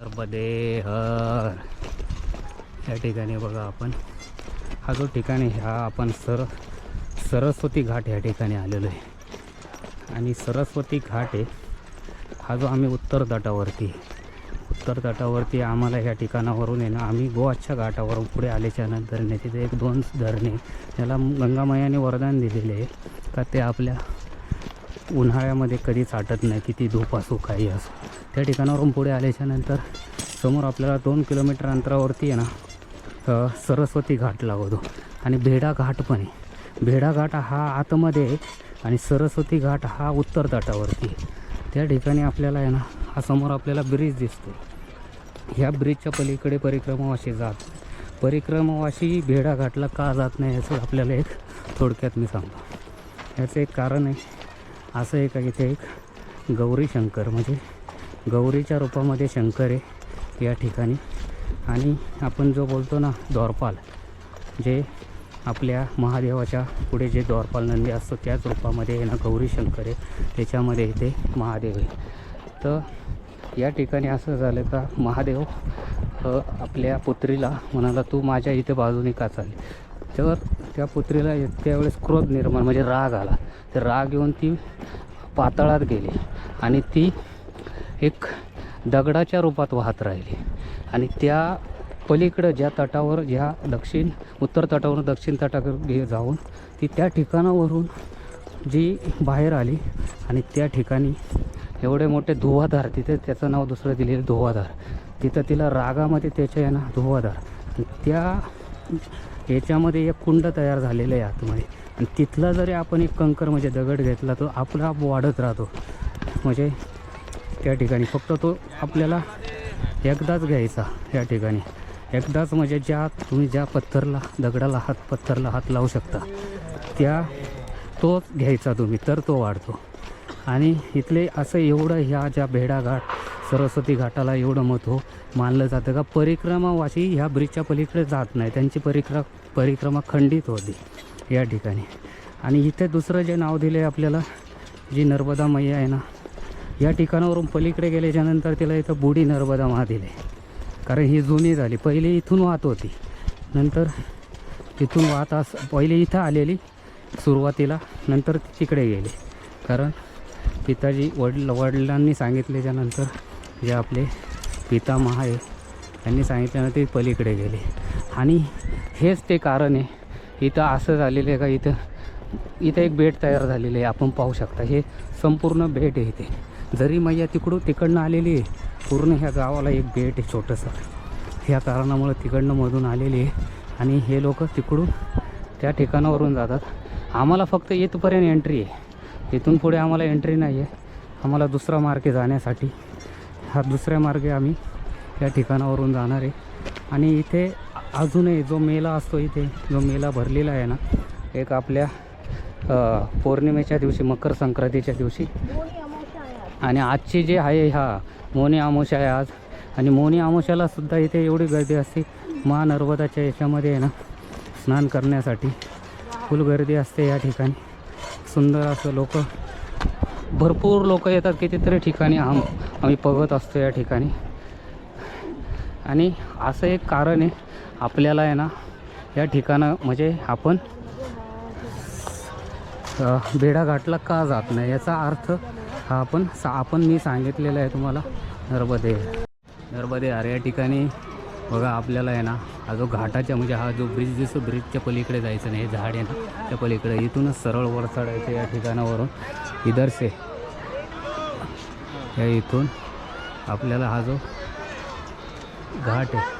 नर्मदे हर या ठिकाणी बघा आपण हा जो ठिकाण आहे हा आपण सरस्वती घाट या ठिकाणी आलेलो आहे आणि सरस्वती घाट आहे हा जो आम्ही उत्तर तटावरती आम्हाला ह्या ठिकाणावरून आहे ना आम्ही गोवाच्या घाटावरून पुढे आल्याच्या नंतर ने तिथे एक दोन धरणे त्याला गंगामायाने वरदान दिलेले आहे का ते आपल्या उन्हाळ्यामध्ये कधीच आटत नाही, किती धूप असो काही असो. त्या ठिकाणावरून पुढे आल्याच्या नंतर समोर आपल्याला 2 किलोमीटर अंतरावरती आहे ना सरस्वती घाट लागतो आणि भेडा घाट पण आहे. भेडा घाट हा आतमध्ये आहे आणि सरस्वती घाट हा उत्तर तटावरती आहे. त्या ठिकाणी आपल्याला आहे ना हा समोर आपल्याला ब्रिज दिसतो. ह्या ब्रिजच्या पलीकडे परिक्रमावासी भेडा घाटला का जात नाही याचं आपल्याला एक थोडक्यात मी सांगतो. याचं एक कारण आहे असं आहे का इथे एक गौरी शंकर म्हणजे गौरीच्या रूपामध्ये शंकर आहे या ठिकाणी. आणि आपण जो बोलतो ना द्वारपाल, जे आपल्या महादेवाच्या पुढे जे द्वारपाल नंदी असतो त्याच रूपामध्ये आहे ना गौरी शंकर आहे, त्याच्यामध्ये इथे महादेव आहे. तर या ठिकाणी असं झालं का महादेव आपल्या पुत्रीला म्हणाला तू माझ्या इथे बाजूने का चालली. तर त्या पुत्रीला त्यावेळेस क्रोध निर्माण म्हणजे राग आला. तर राग येऊन ती पाताळात गेली आणि ती एक दगडाच्या रूपात वाहत राहिली आणि त्या पलीकडं ज्या तटावर उत्तर तटावरून दक्षिण तटाकडे जाऊन ती त्या ठिकाणावरून जी बाहेर आली आणि त्या ठिकाणी एवढे मोठे धुवाधार, तिथे त्याचं नाव दुसरं दिलेलं धुवाधार, तिथं तिला रागामध्ये त्याच्या आहे ना धुवाधार त्या याच्यामध्ये एक कुंड तयार झालेलं आहे आतमध्ये आणि तिथला जरी आपण एक कंकर म्हणजे दगड घेतला तो आपला वाढत राहतो. म्हणजे त्या ठिकाणी फक्त तो आपल्याला एकदाच घ्यायचा या ठिकाणी एकदाच म्हणजे तुम्ही ज्या पत्थरला हात लावू शकता तोच घ्यायचा तुम्ही तर तो वाढतो. आणि इथले असं एवढं ह्या ज्या भेडा घाट सरस्वती घाटाला एवढं महत्त्व मानलं जातं का परिक्रमावासी ह्या ब्रिजच्या पलीकडे जात नाही, त्यांची परिक्रमा खंडित होती या ठिकाणी. आणि इथे दुसरं जे नाव दिलं आहे आपल्याला जी नर्मदा मैया आहे ना या ठिकाणावरून पलीकडे गेल्याच्यानंतर तिला इथं बुडी नर्मदा मा दिले, कारण ही जुनी झाली. पहिली इथून वाहत होती, नंतर इथून पहिले इथं आलेली सुरुवातीला, नंतर तिकडे गेली. कारण पिताजी वडिलांनी सांगितल्याच्यानंतर जे आपले पितामह आहे त्यांनी सांगितल्यानंतर ते पलीकडे गेले. आणि हेच ते कारण आहे. इथं असं झालेलं आहे का इथं एक बेट तयार झालेलं आहे, आपण पाहू शकता. हे संपूर्ण बेट आहे. इथे जरी मैया तिकडनं आलेली आहे, पूर्ण ह्या गावाला एक बेट आहे छोटंसं. ह्या कारणामुळं तिकडनं मधून आलेली आहे आणि हे लोक तिकडून त्या ठिकाणावरून जातात. आम्हाला फक्त इथपर्यंत एंट्री आहे, इथून पुढे आम्हाला एंट्री नाही आहे. आम्हाला दुसरा मार्गे जाण्यासाठी हा दुसऱ्या मार्गे आम्ही या ठिकाणावरून जाणार आहे. आणि इथे अजूनही जो मेला असतो, इथे जो मेला भरलेला आहे ना एक आपल्या पौर्णिमेच्या दिवशी मकर संक्रांतीच्या दिवशी आणि आजची जे आहे मोनी अमावस्या आहे आज. आणि मोनी अमावस्याला सुद्धा इथे एवढी गर्दी असते महानर्मदाच्या याच्यामध्ये आहे ना स्नान करण्यासाठी फुल गर्दी असते या ठिकाणी. सुंदर असं भरपूर लोक येतात, कितीतरी ठिकाणी आम्ही बघत असतो या ठिकाणी. आणि असं एक कारण आहे आपल्याला आहे ना या ठिकाणं म्हणजे आपण भेडा घाटला का जात नाही याचा अर्थ हा आपण मी सांगितलेला आहे तुम्हाला. नर्मदे हर या ठिकाणी बघा आपल्याला आहे ना हा जो घाटाच्या म्हणजे हा जो ब्रिज दिसतो ब्रिजच्या पलीकडे जायचं नाही, हे झाड आहे ना त्या पलीकडे इथूनच सरळ वर चढायचं या ठिकाणावरून. इधर से या इथून आपल्याला हा जो घाट आहे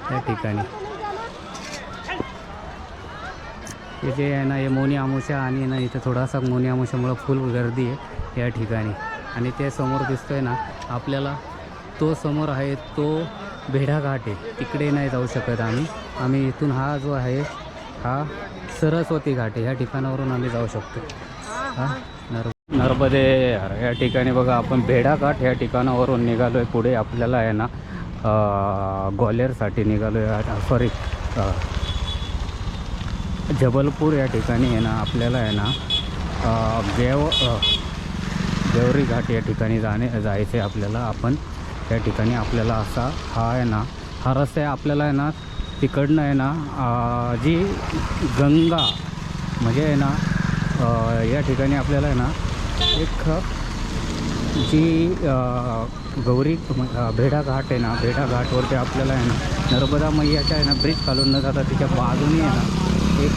त्या ठिकाणी हे जे आहे ना हे मोनी अमावस्या आणि ना इथं थोडासा मोनी अमावस्यामुळं फुल गर्दी आहे या ठिकाणी. आणि ते समोर दिसतोय ना आपल्याला तो समोर आहे तो भेडा घाट आहे, तिकडे नाही जाऊ शकत आम्ही इथून हा जो आहे हा सरस्वती घाट आहे, ह्या ठिकाणावरून आम्ही जाऊ शकतो. नर्मदे या ठिकाणी बघा आपण भेडा घाट ह्या ठिकाणावरून निघालो आहे. पुढे आपल्याला आहे ना ग्वाल्हेरसाठी निघालो आहे, सॉरी जबलपूर या ठिकाणी आहे ना आपल्याला आहे ना गेवरी घाट या ठिकाणी जायचं आहे आपल्याला. आपण त्या ठिकाणी आपल्याला असा हा आहे ना, हा रस्ता आहे आपल्याला आहे ना, तिकडनं आहे ना जी गंगा म्हणजे आहे ना, या ठिकाणी आपल्याला आहे ना एक जी गौरी भेडा घाट आहे ना, भेडा घाटवरती आपल्याला आहे ना नर्मदा मैयाच्या आहे ना ब्रिज खालून न जाता तिच्या बाजूने आहे ना एक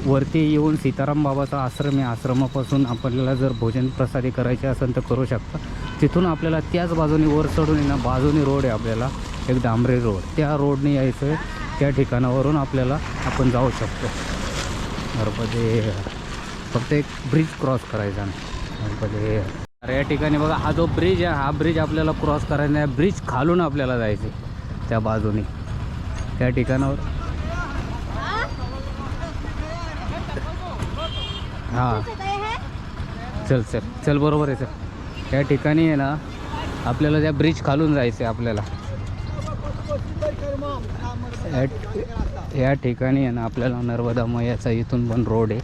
वरती येऊन सीताराम बाबाचा आश्रम आहे. आश्रमापासून आपल्याला जर भोजन प्रसादी करायचे असेल तर करू शकता. तिथून आपल्याला त्याच बाजूने वर चढून आहे ना, बाजूने रोड आहे आपल्याला एक डांबरी रोड, त्या रोडने यायचं आहे. त्या ठिकाणावरून आपल्याला आपण जाऊ शकतो. नर्मदे फक्त एक ब्रिज क्रॉस करायचा नाही. नर्मदे अरे या ठिकाणी बघा, हा जो ब्रिज आहे, हा ब्रिज आपल्याला क्रॉस करायचा आहे. ब्रिज खालून आपल्याला जायचं आहे त्या बाजूने, त्या ठिकाणावर. हां चल चल चल बरोबर आहे सर. त्या ठिकाणी आहे ना आपल्याला त्या ब्रिज खालून जायचं आहे आपल्याला. या ठिकाणी आहे ना आपल्याला नर्मदा मैयाचा इथून पण रोड आहे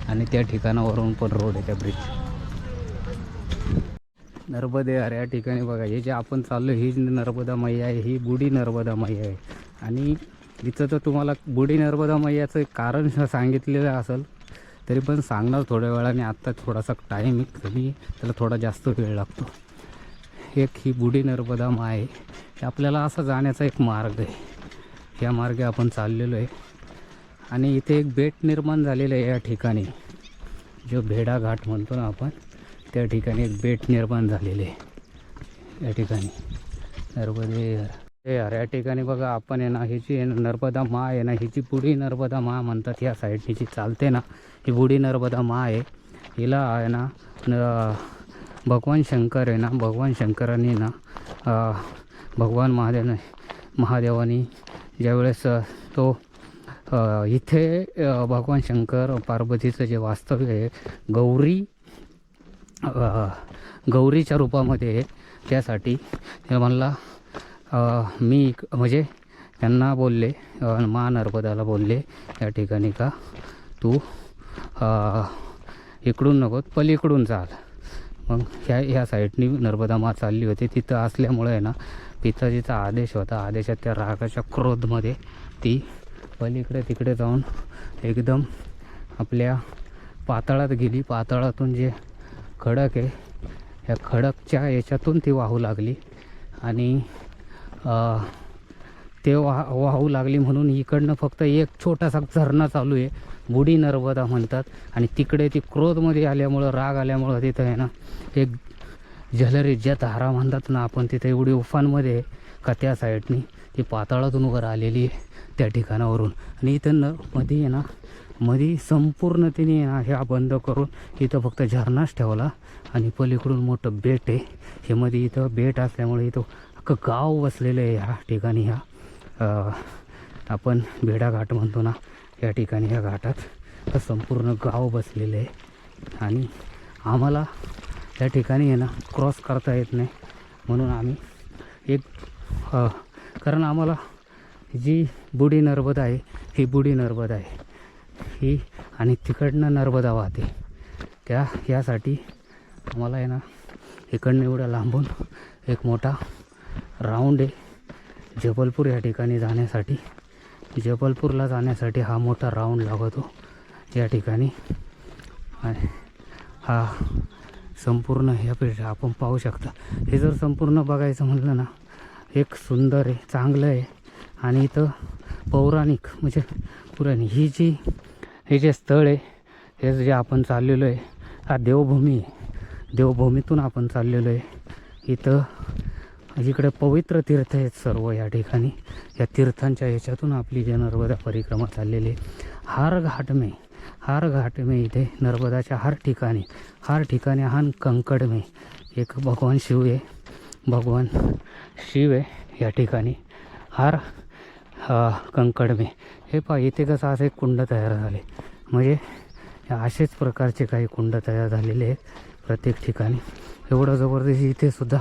आणि त्या ठिकाणावरून पण रोड आहे त्या ब्रिज. नर्मदे अरे या ठिकाणी बघा, हे जे आपण चाललो ही नर्मदा मैया आहे, ही बुडी नर्मदा मैया आहे. आणि इथं तर तुम्हाला बुडी नर्मदा मैयाचं कारण सांगितलेलं असेल, तरी पण सांगणार थोड्या वेळाने. आत्ता थोडासा टाईम कमी, त्याला थोडा जास्त वेळ लागतो. एक ही बुडी नर्मदा माँ आहे, आपल्याला असा जाण्याचा एक मार्ग आहे. या मार्गे आपण चाललेलो आहे आणि इथे एक बेट निर्माण झालेलं आहे या ठिकाणी, जो भेडा घाट म्हणतो ना आपण, त्या ठिकाणी एक बेट निर्माण झालेले आहे या ठिकाणी. नर्मदे यार या ठिकाणी बघा, आपण आहे ना ही जी नर्मदा माँ आहे ना, हिची बुडी नर्मदा माँ म्हणतात. या साईडनी जी चालते ना, ही बुडी नर्मदा माँ आहे. हिला आहे ना भगवान शंकर आहे ना, भगवान शंकरांनी ना भगवान महादेवानी ज्यावेळेस तो इथे भगवान शंकर पार्वतीचं जे वास्तव्य आहे गौरीच्या रूपामध्ये आहे, त्यासाठी ते म्हणला मी म्हणजे त्यांना बोलले, मा नर्मदाला बोलले या ठिकाणी का तू इकडून नको पलीकडून चाल. मग ह्या साईडनी नर्मदा मा चालली होती. तिथं असल्यामुळे आहे ना पिताजीचा आदेश होता, आदेशात त्या रागाच्या क्रोधमध्ये ती पलीकडे तिकडे जाऊन एकदम आपल्या पाताळात गेली. पाताळातून जे खडक आहे, ह्या खडकच्या याच्यातून ती वाहू लागली आणि ते वाहू लागली म्हणून इकडनं फक्त एक छोटासा झरणा चालू आहे, बुडी नर्मदा म्हणतात. आणि तिकडे ती क्रोधमध्ये आल्यामुळं, राग आल्यामुळं तिथं आहे ना एक जलरी ज्या धारा म्हणतात ना आपण, तिथे एवढी उफानमध्ये का त्या साईडनी ती पाताळातून वर आलेली आहे त्या ठिकाणावरून. आणि इथं मध्ये आहे ना, मध्ये संपूर्ण तिने ना ह्या बंद करून इथं फक्त झरणाच ठेवला आणि पलीकडून मोठं बेट आहे. हे मध्ये इथं बेट असल्यामुळे इथं अख्खं गाव बसलेलं आहे ह्या ठिकाणी. ह्या आपण भेडा घाट म्हणतो ना, या ठिकाणी ह्या घाटात संपूर्ण गाव बसलेलं आहे. आणि आम्हाला त्या ठिकाणी आहे ना क्रॉस करता येत नाही, म्हणून आम्ही एक कारण आम्हाला जी बुडी नर्मदा आहे, ही बुडी नर्मदा आहे ही, आणि तिकडनं नर्मदा वाहते यासाठी आम्हाला आहे ना इकडनं एवढ्या लांबून एक मोठा राऊंड आहे. जबलपूर या ठिकाणी जाण्यासाठी, जबलपूरला जाण्यासाठी हा मोठा राऊंड लागतो या ठिकाणी. आणि हा संपूर्ण ह्या पेठ आपण पाहू शकता. हे जर संपूर्ण बघायचं म्हटलं ना, एक सुंदर आहे, चांगलं आहे. आणि इथं पौराणिक म्हणजे पुराणी हे जे स्थळ आहे, हे जे आपण चाललेलो आहे, हा देवभूमी आहे. देवभूमीतून आपण चाललेलो आहे. इथं इकडे पवित्र तीर्थ आहेत सर्व या ठिकाणी. या तीर्थांच्या ह्याच्यातून आपली जे नर्मदा परिक्रमा चाललेली आहे. हर घाट में इथे नर्मदाच्या हर ठिकाणी हान कंकड में एक भगवान शिव आहे या ठिकाणी. हर कंकड में हे पहा, इथे कसं असं एक कुंड तयार झाले, म्हणजे असेच प्रकारचे काही कुंड तयार झालेले आहेत प्रत्येक ठिकाणी. एवढं जबरदस्त इथे सुद्धा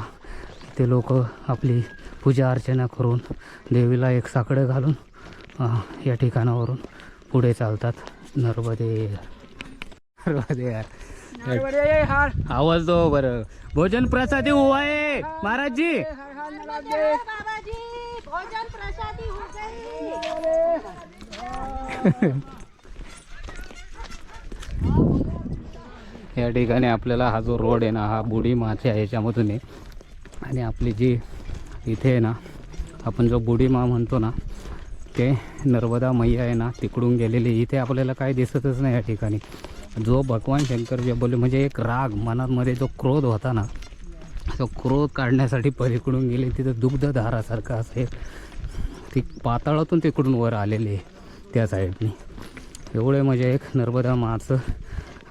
इथे लोक आपली पूजा अर्चना करून देवीला एक साकडं घालून या ठिकाणावरून पुढे चालतात. नर्मदे यार. आवाज दो बरं. भोजन प्रसादी हुआ है महाराज जी. बाबाजी भोजन प्रसादी हो गई. या ठिकाणी आपल्याला हा जो रोड आहे ना हा बुडी माच्या ह्याच्यामधून आहे. आणि आपली जी इथे आहे ना आपण जो बुडी मा म्हणतो ना ते नर्मदा मैया आहे ना तिकडून गेलेली. इथे आपल्याला काही दिसतच नाही या ठिकाणी. जो भगवान शंकर जे बोलले म्हणजे एक राग मनामध्ये जो क्रोध होता ना तो क्रोध काढण्यासाठी पलीकडून गेले. तिथं दुग्धधारासारखं असं एक ती पाताळातून तिकडून वर आलेली आहे त्या साईडनी. एवढे म्हणजे एक नर्मदा माचं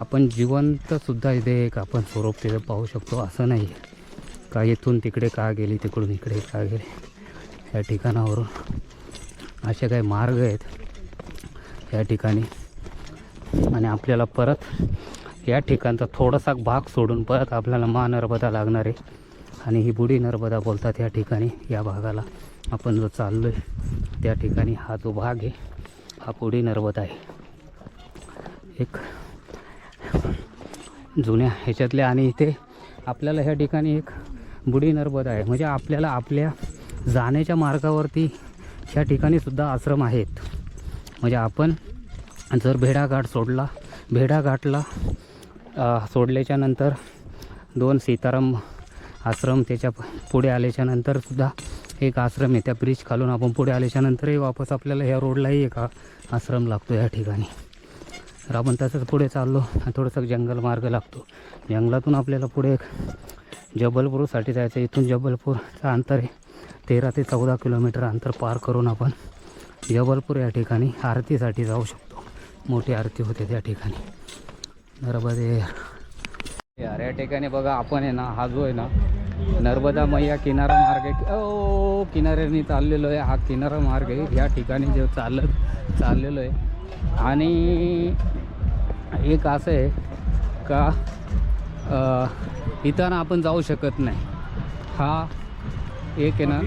आपण जिवंतसुद्धा इथे एक आपण स्वरूप तिथे पाहू शकतो. असं नाही आहे का इथून तिकडे का गेली तिकडून इकडे का गेली. या ठिकाणावरून असे काही मार्ग आहेत या ठिकाणी. आणि आपल्याला परत या ठिकाणचा थोडासा भाग सोडून परत आपल्याला महानर्मदा लागणार आहे. आणि ही बुडी नर्मदा बोलतात या ठिकाणी. या भागाला आपण जो चाललो आहे त्या ठिकाणी हा जो भाग आहे हा बुडी नर्मदा आहे. एक जुन्या ह्याच्यातले. आणि इथे आपल्याला ह्या ठिकाणी एक बुडी नर्मदा आहे म्हणजे आपल्याला आपल्या जाण्याच्या मार्गावरती ह्या ठिकाणी सुद्धा आश्रम आहेत. म्हणजे आपण जर भेडाघाट सोडला भेडाघाटला सोडल्याच्या नंतर 2 सीताराम आश्रम त्याच्या पुढे आल्याच्या नंतर सुद्धा एक आश्रम आहे. त्या ब्रिज खालून आपण पुढे आल्याच्या नंतरही वापस आपल्याला ह्या रोडलाही एक आश्रम लागतो या ठिकाणी. तर आपण तसंच पुढे चाललो आणि थोडंसं जंगल मार्ग लागतो. जंगलातून आपल्याला पुढे एक जबलपूरसाठी जायचं. इथून जबलपूरचं अंतर आहे 13 ते 14 किलोमीटर अंतर पार करून आपण जबलपूर या ठिकाणी आरतीसाठी जाऊ शकतो. मोठी आरती होते त्या ठिकाणी. नर्मदे यार या ठिकाणी बघा आपण आहे ना हा जो आहे ना नर्मदा मैया किनारा मार्ग आहे. किनाऱ्याने चाललेलो आहे. हा किनारा मार्ग आहे. या ठिकाणी जे चाललेलो आहे. आणि एक असं आहे का इथं ना आपण जाऊ शकत नाही. हा एक आहे ना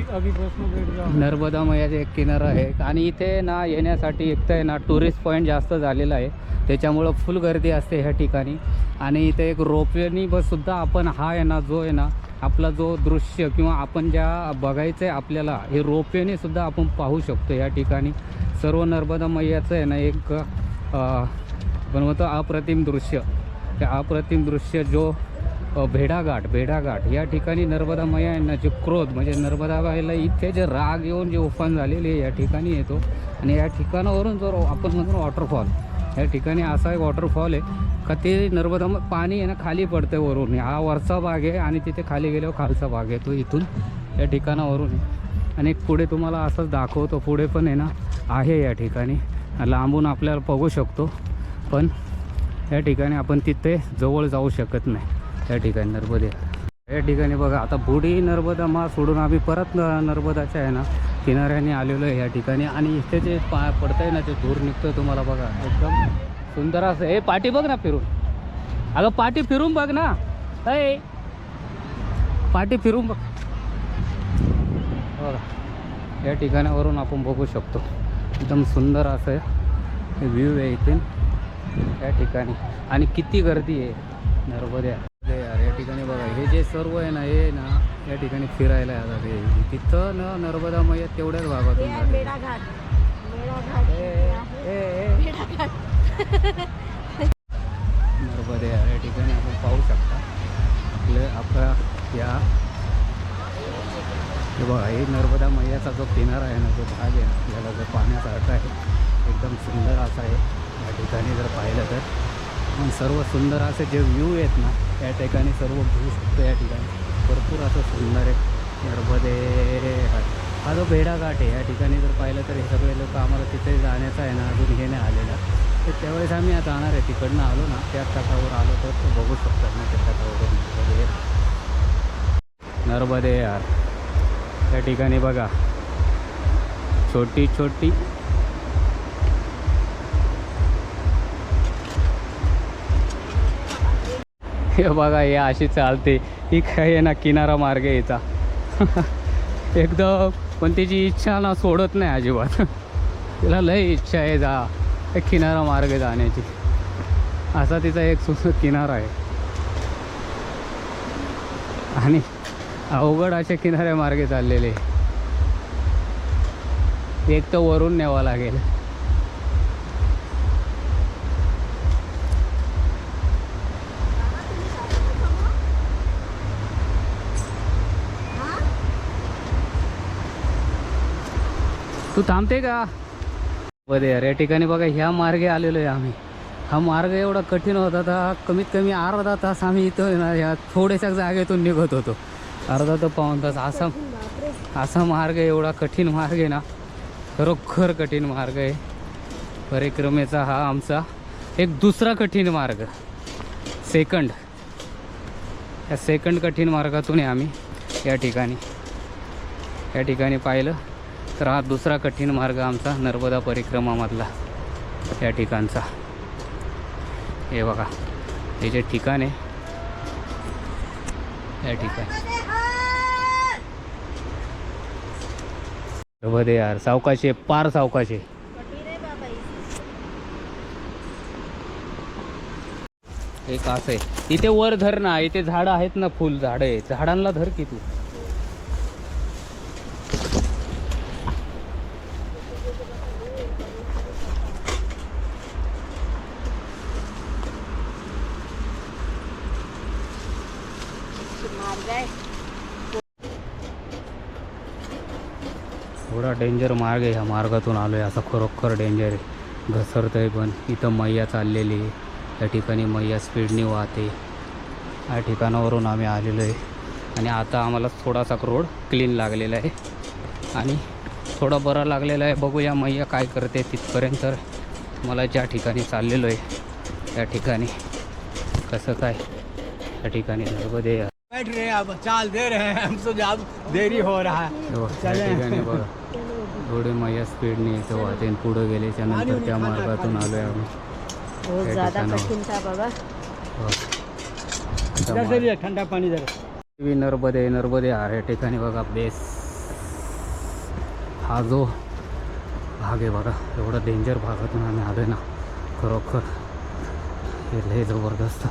नर्मदा मैयाचा एक किनारा आहे. आणि इथे ना येण्यासाठी एक तर आहे ना टुरिस्ट पॉईंट जास्त झालेला आहे त्याच्यामुळं फुल गर्दी असते ह्या ठिकाणी. आणि इथे एक रोपवेनी बससुद्धा आपण हा आहे ना जो आहे ना आपला जो दृश्य किंवा आपण ज्या बघायचं आहे आपल्याला हे रोपवेने सुद्धा आपण पाहू शकतो या ठिकाणी. सर्व नर्मदा मैयाचं आहे ना एक बनवतो अप्रतिम दृश्य. ते अप्रतिम दृश्य जो भेडाघाट या ठिकाणी नर्मदा मैया यांना जे क्रोध म्हणजे नर्मदा बाईला इथे जे राग येऊन जे उफान झालेले या ठिकाणी येतो. आणि या ठिकाणावरून जर आपण म्हणतो वॉटरफॉल या ठिकाणी असा एक वॉटरफॉल आहे का ते नर्मदा पाणी आहे ना खाली पडतं वरून. हा वरचा भाग आहे आणि तिथे खाली गेल्यावर खालचा भाग आहे तो इथून या ठिकाणावरून. आणि पुढे तुम्हाला असंच दाखवतो. पुढे पण आहे ना आहे या ठिकाणी लांबून आपल्याला बघू शकतो. पण या ठिकाणी आपण तिथे जवळ जाऊ शकत नाही या ठिकाणी नर्मदे. या ठिकाणी बघा आता बुडी नर्मदा मा सोडून आम्ही परत नर्मदाच्या आहे ना किनाऱ्याने आलेलो आहे या ठिकाणी. आणि इथे जे पडतं आहे ना ते धूर निघतं तुम्हाला बघा एकदम सुंदर असं. हे पाठी बघ ना फिरून. अगं पाठी फिरून बघ ना. अय पाठी फिरून बघ बघा. या ठिकाणावरून आपण बघू शकतो एकदम सुंदर असं व्ह्यू आहे इथे या ठिकाणी. आणि किती गर्दी आहे नर्मदा यार या ठिकाणी बघा. हे जे सर्व आहे ना हे ना या ठिकाणी फिरायला येतात. हे तिथं ना नर्मदा मैया तेवढ्याच भागातून नर्मदा या ठिकाणी आपण पाहू शकता. आपला या हे बघा हे नर्मदा मैयाचा जो किनारा आहे ना जो भाग आहे ना आपल्याला जो पाण्यासारखा आहे एकदम सुंदर असा आहे या ठिकाणी जर पाहिलं तर. पण सर्व सुंदर असे जे व्ह्यू आहेत ना या ठिकाणी सर्व घेऊ शकतो. या ठिकाणी भरपूर असं सुंदर आहे नर्मदे. हा जो भेडाघाट आहे या ठिकाणी जर पाहिलं तर हे सगळे लोक आम्हाला तिथे जाण्याचा आहे ना अजून हे नाही आलेला. तर त्यावेळेस आम्ही आता जाणार आहे तिकडनं आलो ना त्याच टाकावर आलो तर तो बघू शकतात ना त्या टाकावर नर्मदे यार. या ठिकाणी बघा छोटी छोटी हे बघा हे अशी चालते. ही काय आहे ना किनारा मार्ग यायचा एकदम. पण तिची इच्छा ना सोडत नाही अजिबात. तिला लय इच्छा आहे जा किनारा मार्ग जाण्याची. असा तिचा एक सुंदर किनारा आहे आणि अवघड असे किनाऱ्या मार्गे चाललेले. एक तर वरून न्यावं लागेल. तू थांबते का? बरे यार, या ठिकाणी बघा ह्या मार्गे आलेलो आहे आम्ही. हा मार्ग एवढा कठीण होता तर कमीत कमी अर्धा तास आम्ही इथं ना ह्या थोड्याशा जागेतून निघत होतो. अर्धा तर पाऊण तास. असा मार्ग एवढा कठीण मार्ग आहे ना, खरोखर कठीण मार्ग आहे. परिक्रमेचा हा आमचा एक दुसरा कठीण मार्ग, सेकंड. या सेकंड कठीण मार्गातून आहे आम्ही या ठिकाणी पाहिलं तर हा दुसरा कठीण मार्ग आमचा नर्मदा परिक्रमामधला या ठिकाणचा. हे बघा हे जे ठिकाण आहे या ठिकाणी. बघे यार, सावकाशे, पार सावकाशे. एक असं आहे. इथे वर धर ना, इथे झाडं आहेत ना, फुल झाडं आहे, झाडांना धर की तू. थोडा डेंजर मार्ग आहे. ह्या मार्गातून आलो आहे, असा खरोखर डेंजर आहे. घसरतं आहे पण. इथं मैया चाललेली आहे. या ठिकाणी मैया स्पीडने वाहते. या ठिकाणावरून आम्ही आलेलो आहे आणि आता आम्हाला थोडासा रोड क्लीन लागलेला आहे आणि थोडा बरा लागलेला आहे. बघूया मैया काय करते तिथपर्यंत. मला ज्या ठिकाणी चाललेलो आहे त्या ठिकाणी कसं काय या ठिकाणी नर्मदे बैठ रहे अब चाल दे रहे हैं हमसे जब देरी हो रहा है. त्या ठिकाणी बघा थोडे मैया स्पीडने इथं वाहते. पुढं गेल्याच्या नंतर त्या मार्गातून आलो आहे आम्ही. बहुत ज्यादा कठिन था बाबा. ठंडा पाणी जरा. नर्मदे या ठिकाणी बघा बेस. हा जो भाग आहे बघा, एवढा डेंजर भागातून आम्ही आलो आहे ना, खरोखर हे लय जबरदस्त.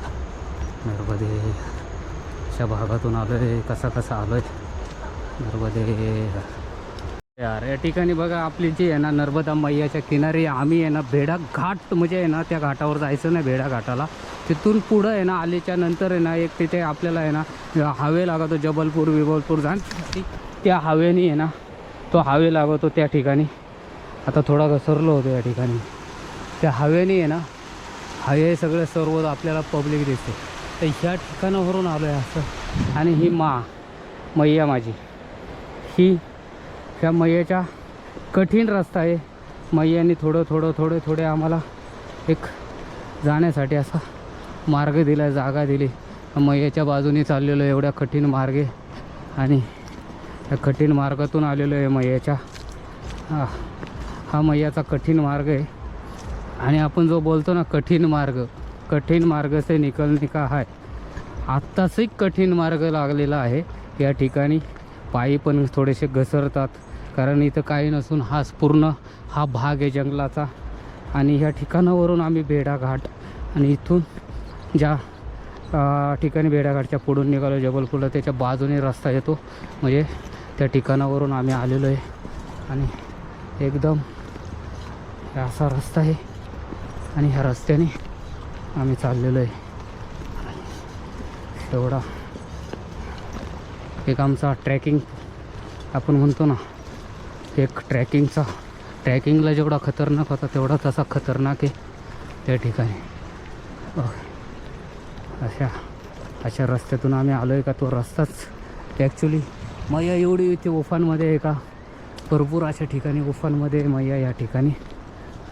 नर्मदे अशा भागातून आलो आहे. कसा आलो आहे नर्मदे यार. या ठिकाणी बघा आपली जी आहे ना नर्मदा मैयाच्या किनारी आम्ही आहे ना भेडा घाट, म्हणजे आहे ना त्या घाटावर जायचं नाही, भेडा घाटाला. तिथून पुढं आहे ना आल्याच्या नंतर आहे ना एक तिथे आपल्याला आहे ना हावे लागतो, विबलपूर जाण. त्या हावेनी आहे ना तो हावे लागतो त्या ठिकाणी. आता थोडा घसरलो होतो या ठिकाणी. त्या हावेनी आहे ना हावे सगळे सर्व आपल्याला पब्लिक दिसते. तर ह्या ठिकाणावरून आलो आहे असं. आणि ही मैया माझी, ही ह्या मैयाच्या कठीण रस्ता आहे. मैयाने थोडे आम्हाला एक जाण्यासाठी असा मार्ग दिला, जागा दिली. मैयाच्या बाजूने चाललेलो आहे एवढ्या कठीण मार्गे आणि या कठीण मार्गातून आलेलो आहे मैयाच्या. हा मैयाचा कठीण मार्ग आहे. आणि आपण जो बोलतो ना कठीण मार्ग से निकलने का है, आत्ताच एक कठीण मार्ग लागलेला आहे या ठिकाणी. पायी पण थोडेसे घसरतात कारण इथं काही नसून पूर्ण हा भाग आहे जंगलाचा. आणि ह्या ठिकाणावरून आम्ही भेडाघाट आणि इथून ज्या ठिकाणी भेडाघाटच्या पुढून निघालो जबलपूरला त्याच्या बाजूने रस्ता येतो, म्हणजे त्या ठिकाणावरून आम्ही आलेलो आहे. आणि एकदम असा रस्ता आहे आणि ह्या रस्त्याने आम्ही चाललेलो आहे. एवढा एक आमचा ट्रॅकिंग आपण म्हणतो ना, एक ट्रॅकिंगला जेवढा खतरनाक होता तेवढा तसा खतरनाक आहे त्या ठिकाणी. अशा रस्त्यातून आम्ही आलो आहे का. तो रस्ताच ॲक्च्युली मैया एवढी इथे उफांमध्ये आहे का, भरपूर अशा ठिकाणी उफांमध्ये मैया या ठिकाणी.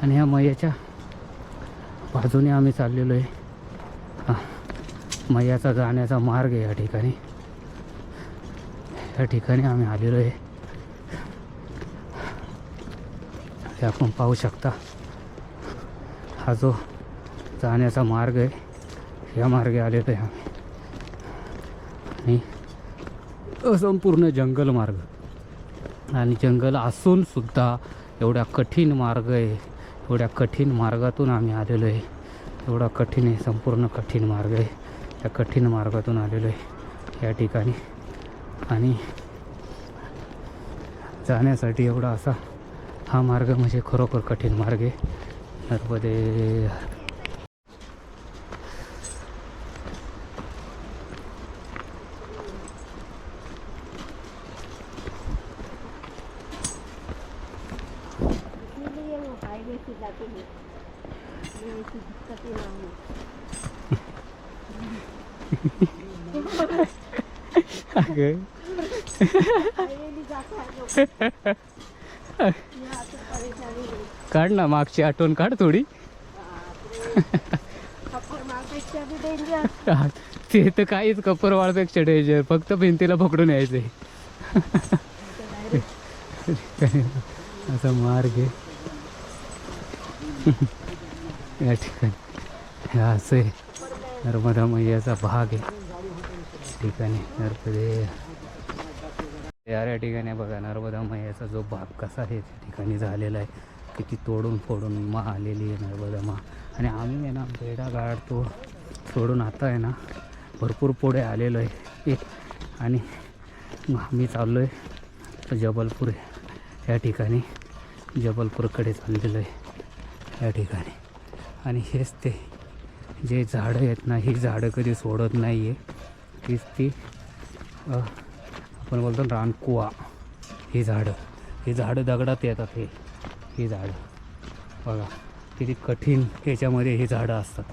आणि ह्या मैयाच्या बाजूने आम्ही चाललेलो आहे. मैयाचा जाण्याचा मार्ग आहे या ठिकाणी. या ठिकाणी आम्ही आलेलो आहे. हे आपण पाहू शकता. हा जो जाण्याचा मार्ग आहे या मार्गे आलेलो आहे आम्ही. आणि संपूर्ण जंगल मार्ग आणि जंगल असून सुद्धा एवढ्या कठीण मार्ग आहे. एवढ्या कठीण मार्गातून आम्ही आलेलो आहे. एवढा कठीण आहे, संपूर्ण कठीण मार्ग आहे. त्या कठीण मार्गातून आलेलो आहे. या ठिकाणी. आणि जाण्यासाठी एवढा असा हा मार्ग म्हणजे खरोखर कठीण मार्ग आहे. नर्मदे. इसीलिए वो हाईवे से जाते हैं, ये ऐसी दिक्कतें ना हो. हाईवे नहीं जाता है लोग. यहाँ से परेशानी नहीं. काढ ना मागची आठवण काढ थोडी. थप्पड़ मारपेक्षा भी डेंजर. ते तर काहीच कपरवाळपेक्षा डेंजर, फक्त भिंतीला पकडून यायचंय. असा मार्ग आहे या ठिकाणी. हे असं आहे नर्मदा मैयाचा भाग आहे ठिकाणी. नर्मदे. या ठिकाणी बघा नर्मदा मैयाचा जो भाग कसा आहे त्या ठिकाणी झालेला आहे. किती तोडून फोडून मा आलेली आहे नर्मदा मा. आणि आम्ही आहे ना बेडा गाडतो सोडून आता आहे ना भरपूर पुढे आलेलो आहे. आणि आम्ही चाललो आहे जबलपूर या ठिकाणी, जबलपूरकडे चाललेलो आहे या ठिकाणी. आणि हेच ते जे झाडं आहेत ना, ही झाडं कधी सोडत नाही आहे. हीच ती आपण बोलतो रानकुवा. ही झाडं दगडात येतात. ही झाडं बघा किती कठीण ह्याच्यामध्ये ही झाडं असतात.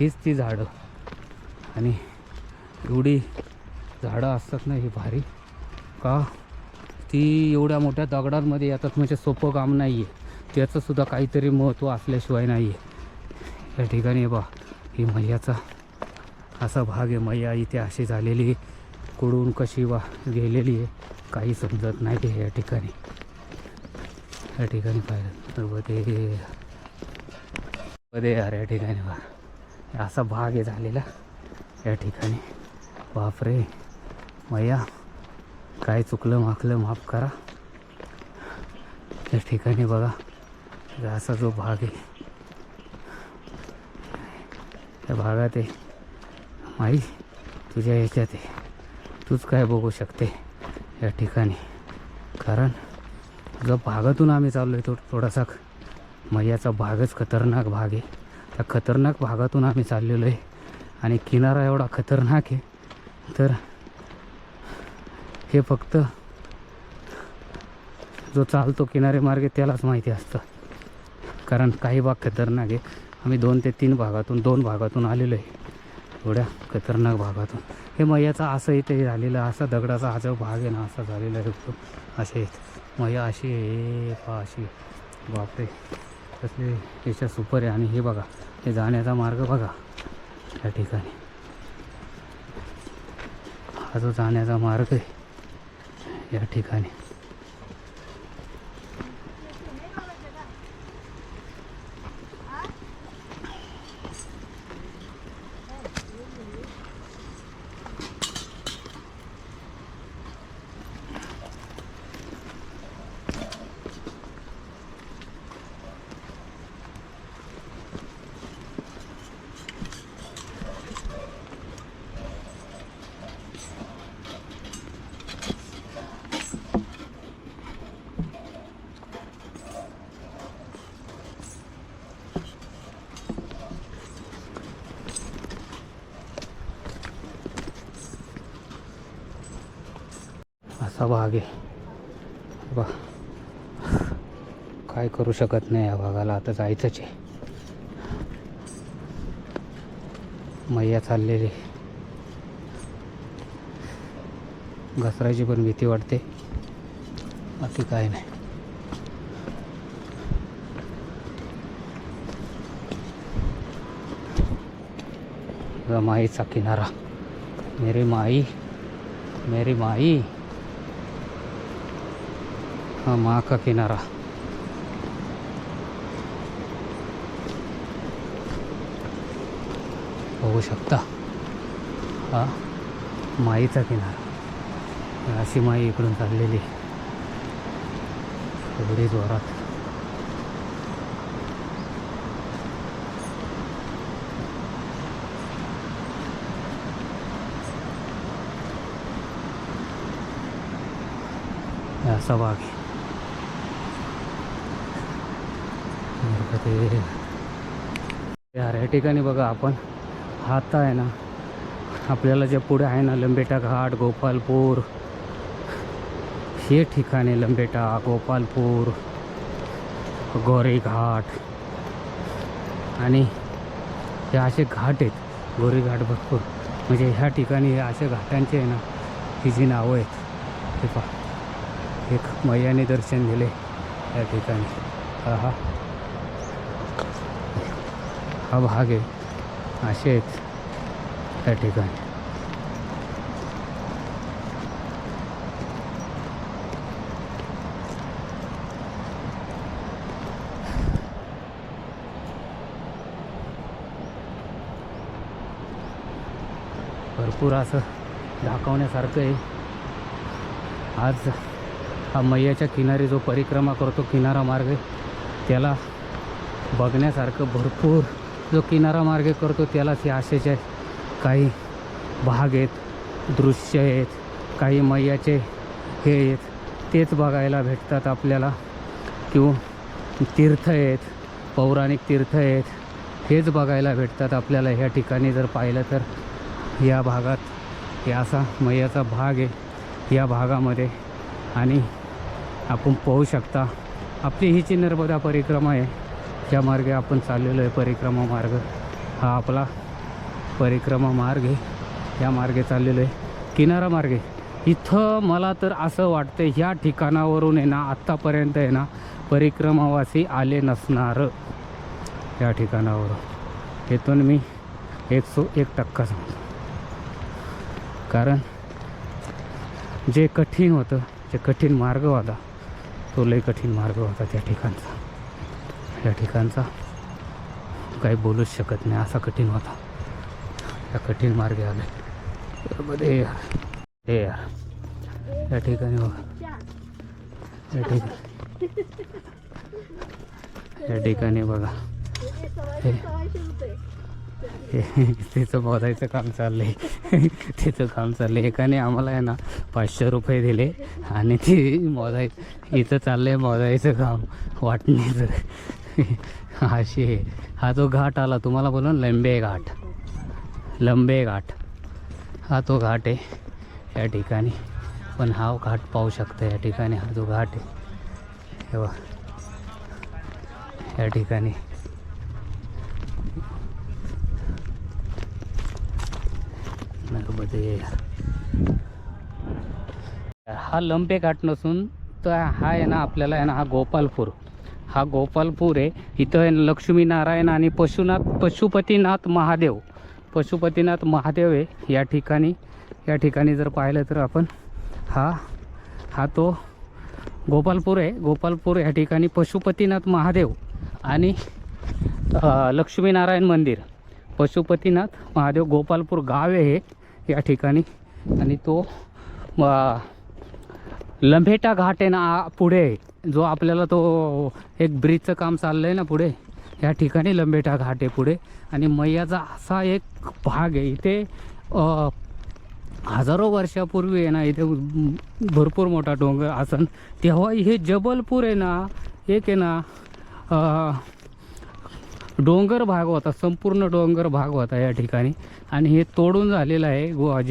हीच ती झाडं. आणि एवढी झाडं असतात ना ही भारी का, ती एवढ्या मोठ्या दगडांमध्ये येतात म्हणजे सोपं काम नाही आहे. त्याचंसुद्धा काहीतरी महत्त्व असल्याशिवाय नाही आहे या ठिकाणी. बा ही मैयाचा असा भाग आहे. मैया इथे अशी झालेली, कुडून कशी गेलेली आहे काही समजत नाही ते या ठिकाणी. या ठिकाणी पाहिलं तर यार या ठिकाणी बा असा भाग आहे झालेला या ठिकाणी. बापरे मैया, काय चुकलं माकलं माफ करा. या ठिकाणी बघा असा जो भाग आहे त्या भागात आहे. माई तुझ्या ह्याच्यात आहे, तूच काय बघू शकते या ठिकाणी. कारण जो भागातून आम्ही चाललो आहे तो थोडासा मैयाचा भागच खतरनाक भाग आहे. त्या खतरनाक भागातून आम्ही चाललेलो आहे. आणि किनारा एवढा खतरनाक आहे तर हे फक्त जो चालतो किनारे मार्गे त्यालाच माहिती असतं. कारण काही भाग खतरनाक आहे. आम्ही 2 ते 3 भागातून 2 भागातून आलेलो आहे एवढ्या खतरनाक भागातून. हे मैयाचा असं इथे झालेलं, असा दगडाचा हा जो भाग आहे ना असा झालेला आहे. असे मैया अशी आहे पा अशी. बापरे कसले याच्या सुपर आहे. आणि हे बघा हे जाण्याचा मार्ग बघा या ठिकाणी. हा जो जाण्याचा मार्ग आहे या ठिकाणी. असा भाग आहे बा. काय करू शकत नाही या भागाला. आता जायचंच आहे. मैया चाललेली, घसरायची पण भीती वाटते, बाकी काय नाही. माईचा किनारा. मेरी माई, मेरी माई. हा माँ का किनारा. बघू शकता हा माईचा किनारा. अशी माई इकडून चाललेली एवढी जोरात. असा भाग आहे. यार या ठिकाणी बघा आपण आता आहे ना आपल्याला जे पुढे आहे ना लंबेटा घाट, गोपालपूर हे ठिकाणे, लंबेटा, गोपालपूर, गोरे घाट आणि हे असे घाट आहेत. गोरे घाट भरपूर म्हणजे ह्या ठिकाणी अशा घाटांचे आहे ना ही जी नावं आहेत. हे पहा एक मैयाने दर्शन दिले या ठिकाणी. हा भाग आहे असे आहेत त्या ठिकाणी. भरपूर असं दाखवण्यासारखं आहे. आज हा मैयाच्या किनारी जो परिक्रमा करतो किनारा मार्ग त्याला बघण्यासारखं भरपूर, जो किनारा मार्ग करतो त्यालाच हे असेच काही भाग आहेत, दृश्य आहेत, काही मैयाचे हे आहेत तेच बघायला भेटतात आपल्याला. किंवा तीर्थ आहेत, पौराणिक तीर्थ आहेत, हेच बघायला भेटतात आपल्याला ह्या ठिकाणी जर पाहिलं तर. या भागात हे असा मैयाचा भाग आहे या भागामध्ये. आणि आपण पाहू शकता आपली ही जी नर्मदा परिक्रमा आहे ज्या मार्गे आपण चाललेलो आहे, परिक्रमा मार्ग हा आपला परिक्रमा मार्ग आहे. या मार्गे चाललेलो आहे, किनारा मार्ग आहे. इथं मला तर असं वाटतं ह्या ठिकाणावरून आहे ना आत्तापर्यंत आहे ना परिक्रमावासी आले नसणार या ठिकाणावरून. इथून मी 101% सांगतो. कारण जे कठीण होतं, जे कठीण मार्ग होता तो लई कठीण मार्ग होता त्या ठिकाणचा. या ठिकाणचा काही बोलूच शकत नाही, असा कठीण होता. या कठीण मार्गे आले मध्ये हे यार या ठिकाणी बघा, या ठिकाणी बघा तिचं मोजायचं काम चाललंय. तिचं काम चाललंय. एकाने आम्हाला आहे ना 500 रुपये दिले आणि ती इथं चाललंय मोजायचं काम वाटणीचं. अशी आहे. हा जो घाट आला तुम्हाला बोलून लंबे घाट हा तो घाट आहे या ठिकाणी. पण हा घाट पाहू शकता या ठिकाणी. हा जो घाट आहे तेव्हा या ठिकाणी हा लंबे घाट नसून तर हा आहे ना आपल्याला आहे ना हा गोपालपूर आहे. इथं आहे लक्ष्मीनारायण आणि पशुपतीनाथ महादेव आहे या ठिकाणी. या ठिकाणी जर पाहिलं तर आपण हा तो गोपालपूर आहे. गोपालपूर या ठिकाणी पशुपतीनाथ महादेव आणि लक्ष्मीनारायण मंदिर, पशुपतीनाथ महादेव गोपालपूर गाव आहे या ठिकाणी. आणि तो लंबेटा घाट आहे ना पुढे, जो आपल्याला तो एक ब्रिजचं काम चाललं आहे ना पुढे, या ठिकाणी लंबेटा घाट आहे पुढे. आणि मैयाचा असा एक भाग आहे. इथे हजारो वर्षापूर्वी आहे ना इथे भरपूर मोठा डोंगर असन, तेव्हा हे जबलपूर आहे ना एक आहे ना डोंगर भाग होता, संपूर्ण डोंगर भाग होता या ठिकाणी. आणि हे तोडून झालेलं आहे.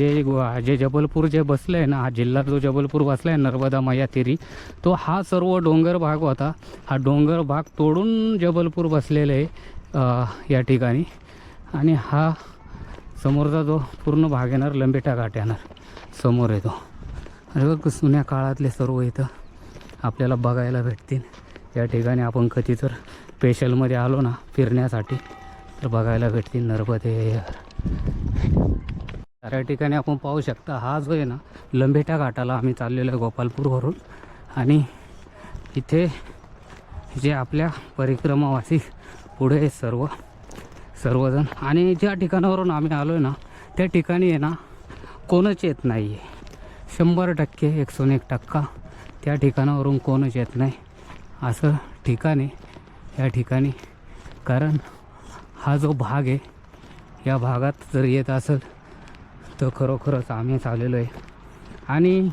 जे जबलपूर जे बसलं आहे ना, हा जिल्हा जो जबलपूर बसला आहे नर्मदा मैया तिरी, तो हा सर्व डोंगर भाग होता. हा डोंगर भाग तोडून जबलपूर बसलेलं आहे या ठिकाणी. आणि हा समोरचा जो पूर्ण भाग येणार लंबेटा घाट येणार समोर येतो. आणि बघ जुन्या काळातले सर्व इथं आपल्याला बघायला भेटतील या ठिकाणी. आपण कधी तर स्पेशलमध्ये आलो ना फिरण्यासाठी तर बघायला भेटतील नर्मदे. या ठिकाणी आपण पाहू शकता हा जो आहे ना लंबेटा घाटाला आम्ही चाललेलो आहे गोपालपूरवरून. आणि इथे जे आपल्या परिक्रमावासी पुढे सर्वजण, आणि ज्या ठिकाणावरून आम्ही आलो आहे ना त्या ठिकाणी आहे ना कोणच येत नाही आहे. 100% 101% त्या ठिकाणावरून कोणच येत नाही असं ठिकाण आहे या ठिकाणी. कारण हा जो भाग आहे या भागात जर येत असेल तर खरोखरच आम्ही चाललेलो आहे. आणि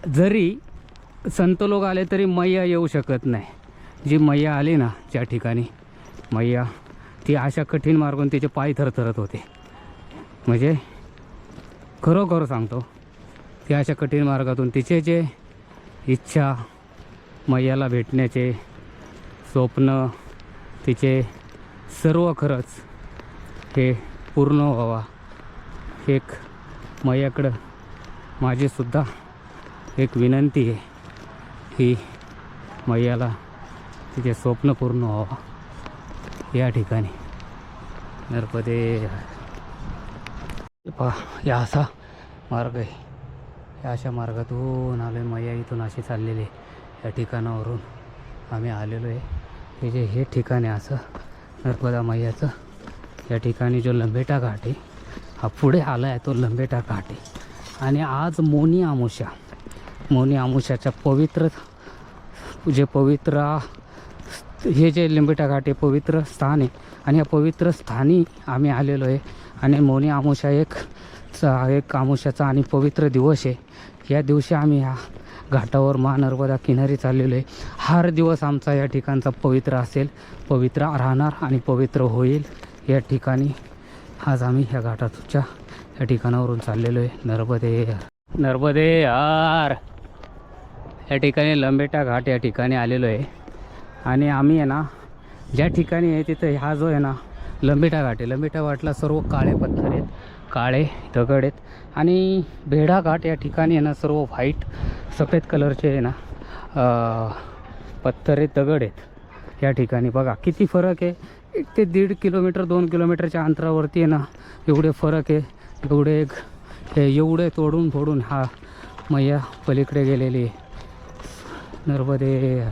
जरी संत लोक आले तरी मैया येऊ शकत नाही. जी मैया आली ना ज्या ठिकाणी मैया, ती अशा कठीण मार्गातून तिचे पाय थरथरत होते. म्हणजे खरोखर सांगतो, ती अशा कठीण मार्गातून तिचे जे इच्छा, मैयाला भेटण्याचे स्वप्न, तिचे सर्व खरंच हे पूर्ण व्हावा. एक मैयाकडं माझीसुद्धा एक विनंती आहे की मैयाला तिचे स्वप्न पूर्ण व्हावा. या ठिकाणी नर्मदे पहा, या असा मार्ग आहे. या अशा मार्गातून आलो आहे. मैया इथून अशी चाललेली आहे. या ठिकाणावरून आम्ही आलेलो आहे. हे जे हे ठिकाण आहे असं नर्मदा मैयाचं. या ठिकाणी जो लंबेटा घाट आहे, हा पुढे आला आहे तो लंबेटा घाट आहे. आणि आज मौनी अमावस्या, मौनी अमावस्याच्या पवित्र जे पवित्र हे जे लंबेटा घाट आहे पवित्र स्थान आहे. आणि या पवित्र स्थानी आम्ही आलेलो आहे. आणि मौनी अमावस्या एक अमावस्याचा आणि पवित्र दिवस आहे. या दिवशी आम्ही ह्या घाटावर नर्मदा किनारी चाललेलो आहे. हर दिवस आमचा या ठिकाणचा पवित्र असेल, पवित्र राहणार आणि पवित्र होईल. या ठिकाणी आज आम्ही ह्या घाटाच्या या ठिकाणावरून चाललेलो आहे. नर्मदे यार, या ठिकाणी लंबेटा घाट या ठिकाणी आलेलो आहे. आणि आम्ही आहे ना ज्या ठिकाणी आहे तिथं हा जो आहे ना लंबेटा घाट आहे. लंबेटा घाटला सर्व काळे पत्थर आहेत, काळे दगड आहेत. आणि बेढा घाट या ठिकाणी आहे ना सर्व व्हाईट सफेद कलरचे आहे ना पत्थर आहेत, दगड आहेत. या ठिकाणी बघा किती फरक आहे. 1 ते 1.5 किलोमीटर 2 किलोमीटरच्या अंतरावरती आहे ना एवढे फरक आहे. एवढे तोडून फोडून हा मैया पलीकडे गेलेली आहे. नर्मदे.